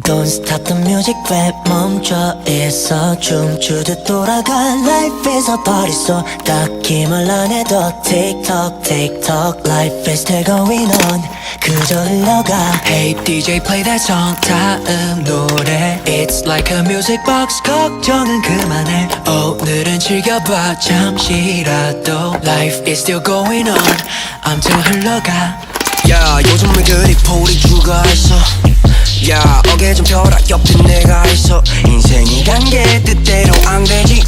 Don't stop the music 왜 멈춰 있어 춤추듯 돌아가 Life is a party so 딱히 말 안 해도 TikTok TikTok Life is still going on 그저 흘러가 Hey DJ play that song 다음 노래 It's like a music box 걱정은 그만해 오늘은 즐겨봐 잠시라도 Life is still going on 암튼 흘러가 야 요즘은 그리 풀이 죽어있어 야 어깨 좀 펴라 옆에 내가 있어 인생이 간 게 뜻대로 안 되지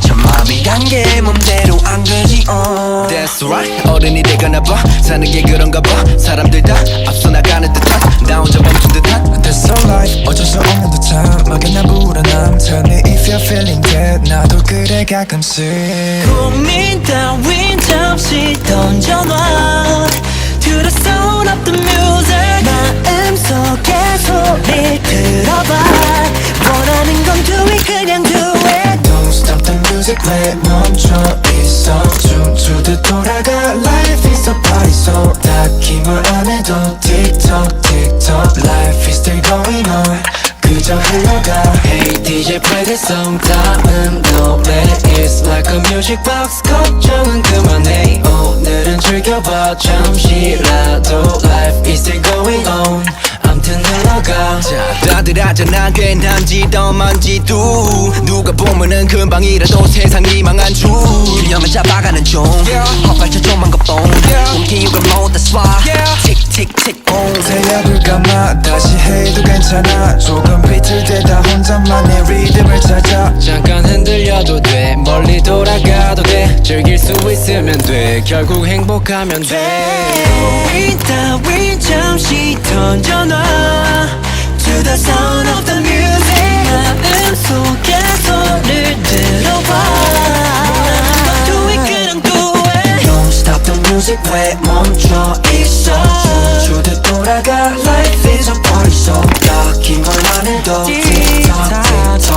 참 맘이 간 게 맘대로 안 되지 That's right 어른이 되거나 봐 사는 게 그런가 봐 사람들 다 앞서 나가는 듯한 나 혼자 멈춘 듯한 That's so life 어쩔 수 없는 듯한 막연한 불안함 Tell me if you're feeling that 나도 그래 가끔씩 고민 따윈 잠시 던져놔 To the sound of the music 마음속에 소리 들어봐 원하는 건 do it 그냥 do it Don't stop the music 왜 멈춰 있어 춤추듯 돌아가 Life is a party so 딱히 뭘 안 해도 TikTok TikTok Life is still going on 그저 흘러가 Hey DJ play that song 다음 노래 It's like a music box 걱정은 그만해 오늘은 즐겨봐 잠시라도 Life is still going on 암튼 흘러가 자 다들 하잖아 괜한지 덤한지도 누가 보면은 금방이라도 세상이 망한 줄 균형을 잡아가는 중 헛발쳐 좀만 것뿐 움직이고 뭐 that's why 틱틱틱 on 새벽을 감아 다시 해도 괜찮아 조금 비틀대다 혼자만의 리듬을 찾아 잠깐 흔들려도 돼 멀리 돌아가도 돼 즐길 수 있으면 돼 결국 행복하면 돼 고민 따윈 잠시 던져놔 To the sound of the music 마음속에 소리를 들어봐 Do it 그냥 do it Don't stop the music 왜 멈춰 있어 춤추듯 돌아가 Life is a party so 딱히 뭘 안 해도 TikTok TikTok